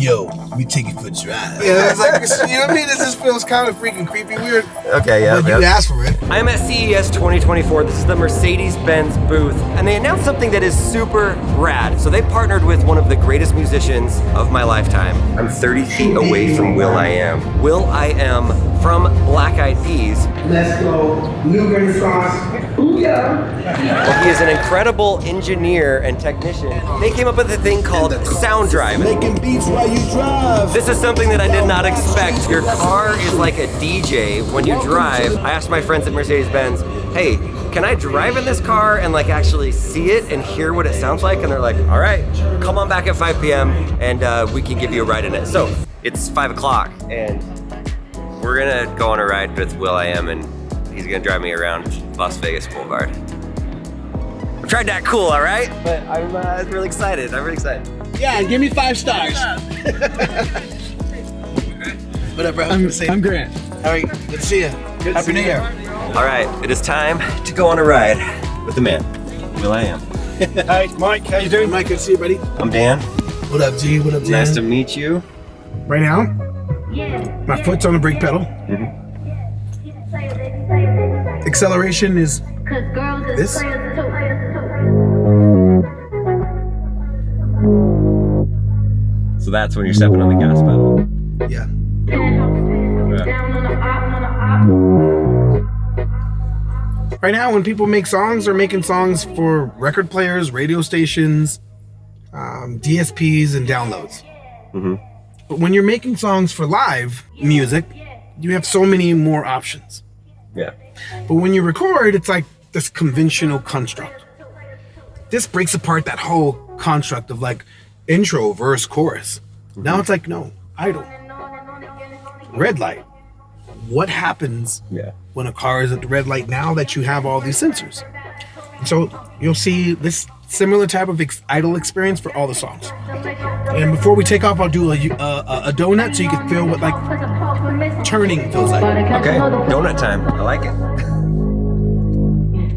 yo, let me take you for a drive. Yeah, it's like, you know what I mean? This just feels kind of freaking creepy, weird. Okay, yeah. But you asked for it. I'm at CES 2024. This is the Mercedes Benz booth, and they announced something that is super rad. So they partnered with one of the greatest musicians of my lifetime. I'm 30 feet away from will.i.am. will.i.am from Black Eyed Peas. Let's go. New Renaissance. Ooh, yeah. Well, he is an incredible engineer and technician. They came up with a thing called Sound Drive. Making beats while you drive. This is something that I did not expect. Your car is like a DJ when you drive. I asked my friends at Mercedes Benz, hey, can I drive in this car and like actually see it and hear what it sounds like? And they're like, all right, come on back at 5 p.m. and we can give you a ride in it. So it's 5 o'clock and we're gonna go on a ride with will.i.am and he's gonna drive me around Las Vegas Boulevard. I tried that cool, all right? But I'm really excited. I'm really excited. Yeah, give me 5 stars. What up, bro? I'm Grant. All right, good to see you. Happy New Year. All right, it is time to go on a ride with the man, will.i.am. Hey, Mike, how you doing? Mike, good to see you, buddy. I'm Dan. What up, G? What up, Jan? Nice to meet you. Right now, my foot's on the brake pedal. Acceleration is this. So that's when you're stepping on the gas pedal. Yeah. Right now, when people make songs, they're making songs for record players, radio stations, DSPs, and downloads. But when you're making songs for live music, you have so many more options. Yeah. But when you record, it's like this conventional construct. This breaks apart that whole construct of like intro, verse, chorus. Now it's like, no, idle. Red light. What happens when a car is at the red light now that you have all these sensors? And so you'll see this similar type of idle experience for all the songs. And before we take off, I'll do a donut so you can feel what like turning feels like. Okay, donut time. I like it.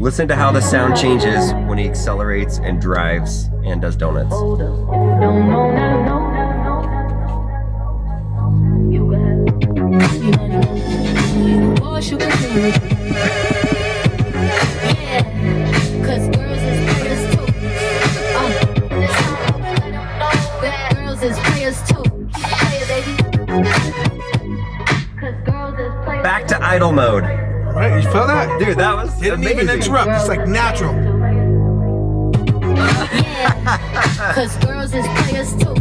Listen to how the sound changes when he accelerates and drives and does donuts. Back to idle mode. Right, you felt that? Dude, that was Didn't amazing. even interrupt. It's like natural. Cause girls is players too.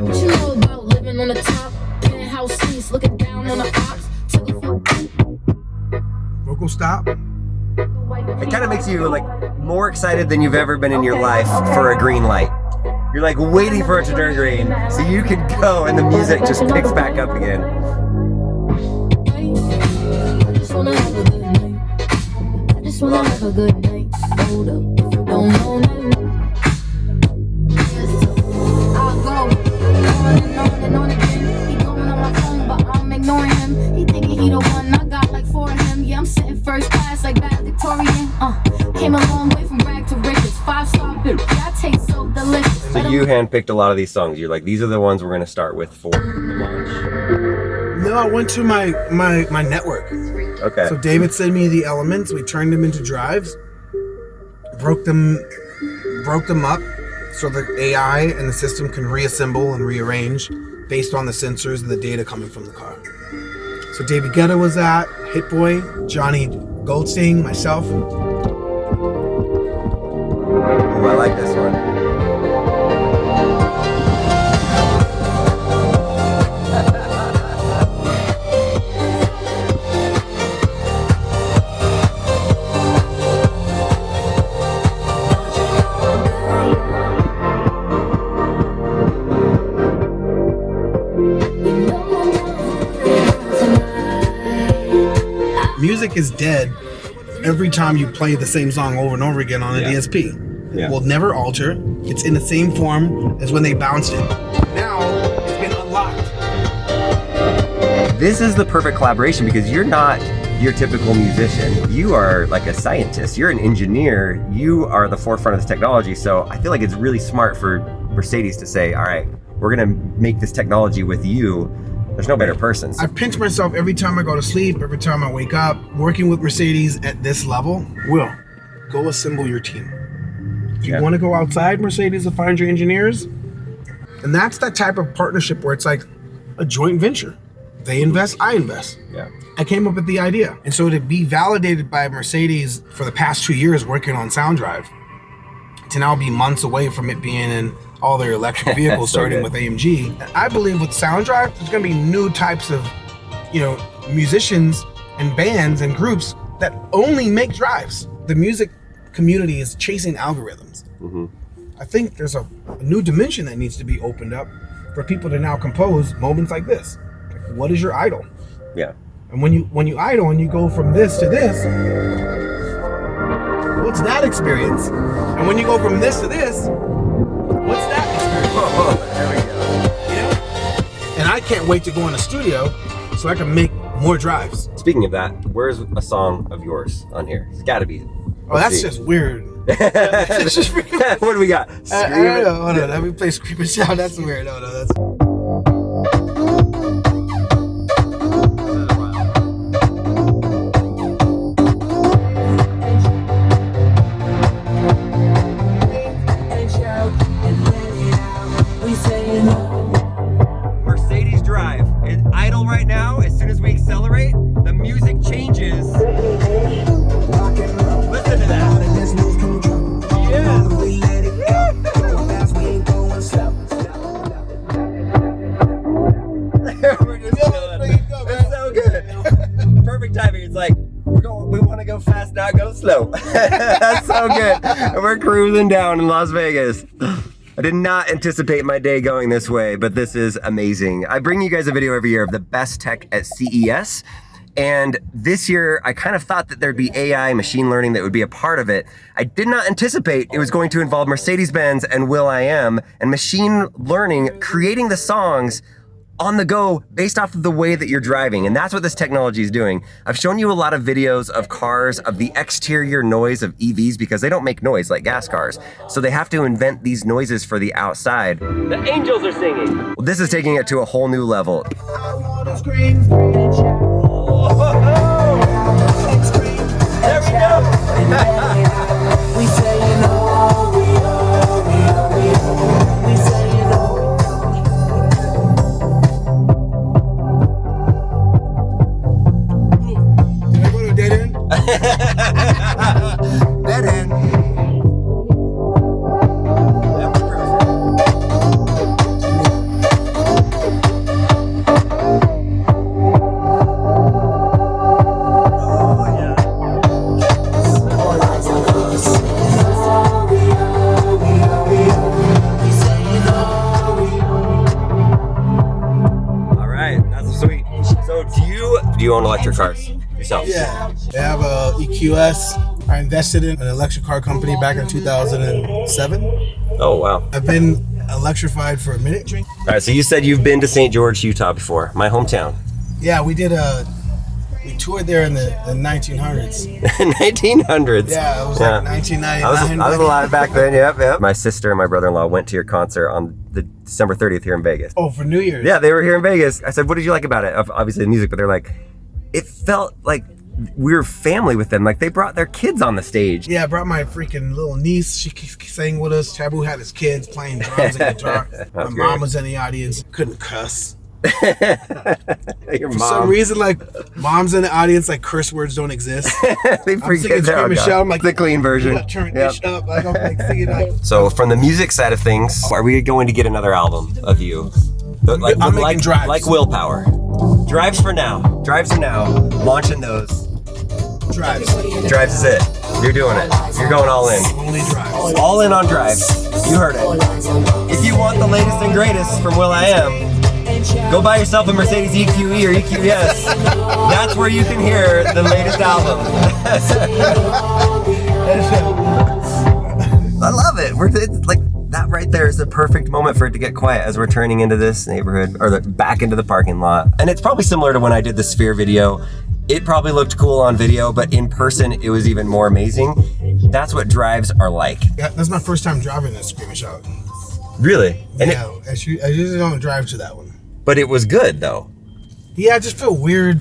What you know about living on the top? Penthouse suites, looking down on the ops. Vocal stop. It kind of makes you like more excited than you've ever been in your life for a green light. You're like waiting for it to turn green so you can go and the music just picks back up again. I just wanna have a good night. I just wanna have a good night. Hold up, don't know nothing. I'll go on and on again. He going on my phone, but I'm ignoring him. He thinking he the one, I got like 4 of him. Yeah, I'm sitting first class like valedictorian. Came a long way from rag to riches. 5-star, yeah, I taste so delicious. So you handpicked a lot of these songs. You're like, these are the ones we're gonna start with for launch. No, I went to my network. Okay. So David sent me the elements. We turned them into drives, broke them up, so the AI and the system can reassemble and rearrange based on the sensors and the data coming from the car. So David Guetta was at, Hit Boy, Johnny Goldstein, myself. Ooh, I like this one. Music is dead every time you play the same song over and over again on a DSP. It will never alter. It's in the same form as when they bounced it. Now it's been unlocked. This is the perfect collaboration because you're not your typical musician. You are like a scientist. You're an engineer. You are the forefront of this technology. So I feel like it's really smart for Mercedes to say, all right, we're gonna make this technology with you, there's no better person. I pinch myself every time I go to sleep, every time I wake up. Working with Mercedes at this level, Will, go assemble your team. If you want to go outside Mercedes to find your engineers, and that's that type of partnership where it's like a joint venture. They invest, I invest. Yeah. I came up with the idea. And so to be validated by Mercedes for the past 2 years working on SoundDrive, to now be months away from it being in all their electric vehicles, So starting good. with AMG. I believe with SoundDrive, there's gonna be new types of, musicians and bands and groups that only make drives. The music community is chasing algorithms. I think there's a new dimension that needs to be opened up for people to now compose moments like this. Like, what is your idol? Yeah. And when you idle and you go from this to this, what's that experience? And when you go from this to this, what's that experience? There we go. And I can't wait to go in the studio so I can make more drives. Speaking of that, where's a song of yours on here? It's gotta be. Oh, that's just weird. That's just weird. What do we got? I don't know. Hold on. Let me play Scream and Shout. That's weird. No, that's. Mercedes Drive is idle right now. As soon as we accelerate, the music changes. Listen to that. Yes. We're just chilling. It's so good. Perfect timing. It's like we want to go fast, not go slow. That's so good. And we're cruising down in Las Vegas. I did not anticipate my day going this way, but this is amazing. I bring you guys a video every year of the best tech at CES. And this year, I kind of thought that there'd be AI, machine learning that would be a part of it. I did not anticipate it was going to involve Mercedes Benz and will.i.am and machine learning creating the songs on the go based off of the way that you're driving. And that's what this technology is doing. I've shown you a lot of videos of cars, of the exterior noise of EVs because they don't make noise like gas cars. So they have to invent these noises for the outside. The angels are singing. Well, this is taking it to a whole new level. There we go. We say no, we say no. Did I go to a dead end? Dead end. Do you own electric cars yourself? Yeah. I have a EQS. I invested in an electric car company back in 2007. Oh, wow. I've been electrified for a minute. All right, so you said you've been to St. George, Utah before, my hometown. Yeah, we toured there in the 1900s. 1900s. Yeah, it was like 1999. I was alive back then, yep. My sister and my brother-in-law went to your concert on the December 30th here in Vegas. Oh, for New Year's? Yeah, they were here in Vegas. I said, what did you like about it? Obviously the music, but they're like, it felt like we were family with them. Like they brought their kids on the stage. Yeah, I brought my freaking little niece. She sang with us. Taboo had his kids playing drums and guitar. My mom was in the audience. Couldn't cuss. Your For mom. some reason, like moms in the audience, like curse words don't exist. They forget Scream and Shout. I'm like the clean version. Turn this up. Like I'm like singing like. So from the music side of things, are we going to get another album of you? Like, I'm making drives. Like Willpower. Drives for now. Drives for now. Launching those. Drives. Drives is it. You're doing it. You're going all in. Only drives. All in on drives. You heard it. If you want the latest and greatest from will.i.am, go buy yourself a Mercedes EQE or EQS. That's where you can hear the latest album. I love it. It's like that right there is the perfect moment for it to get quiet as we're turning into this neighborhood or back into the parking lot. And it's probably similar to when I did the Sphere video. It probably looked cool on video, but in person, it was even more amazing. That's what drives are like. Yeah, that's my first time driving this Scream and Shout. Really? And Yeah, I usually don't drive to that one. but it was good though. Yeah, I just feel weird.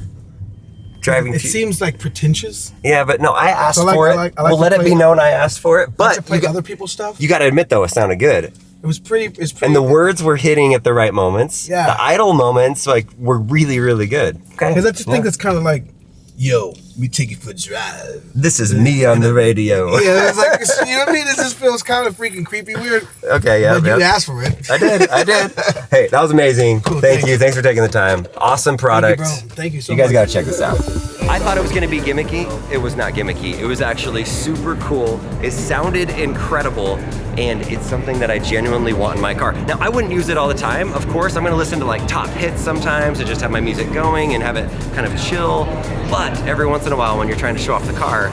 Driving It to seems like pretentious. Yeah, but no, I asked So, like, for I it. like We'll to let it play- be known I asked for it. To But play you, other people's stuff. you got to admit though, it sounded good. It was pretty. It's pretty. And the words were hitting at the right moments. Yeah. The idle moments like were really, really good. Okay. Because I just think it's kind of like, yo, me take you for a drive. This is me on the radio. Yeah, it's like, you know what I mean? It just feels kind of freaking creepy, weird. Okay, yeah. But you yeah. asked for it. I did. Hey, that was amazing. Cool, Thank thank you. you. Thanks for taking the time. Awesome product. Thank you, bro. Thank you so You guys much. got to check this out. I thought it was going to be gimmicky. It was not gimmicky. It was actually super cool. It sounded incredible, and it's something that I genuinely want in my car. Now, I wouldn't use it all the time. Of course, I'm going to listen to like top hits sometimes and just have my music going and have it kind of chill. But every once in a while, when you're trying to show off the car,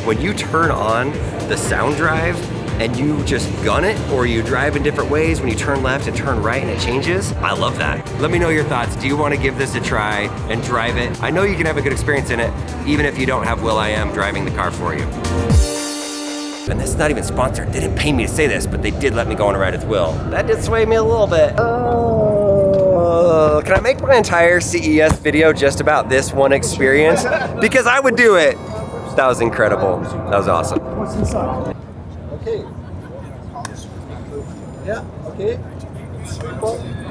when you turn on the sound drive and you just gun it, or you drive in different ways when you turn left and turn right and it changes, I love that. Let me know your thoughts. Do you want to give this a try and drive it? I know you can have a good experience in it, even if you don't have will.i.am driving the car for you. And this is not even sponsored. They didn't pay me to say this, but they did let me go on a ride with Will. That did sway me a little bit. Can I make my entire CES video just about this one experience? Because I would do it. That was incredible. That was awesome. What's inside? Okay. Yeah, okay.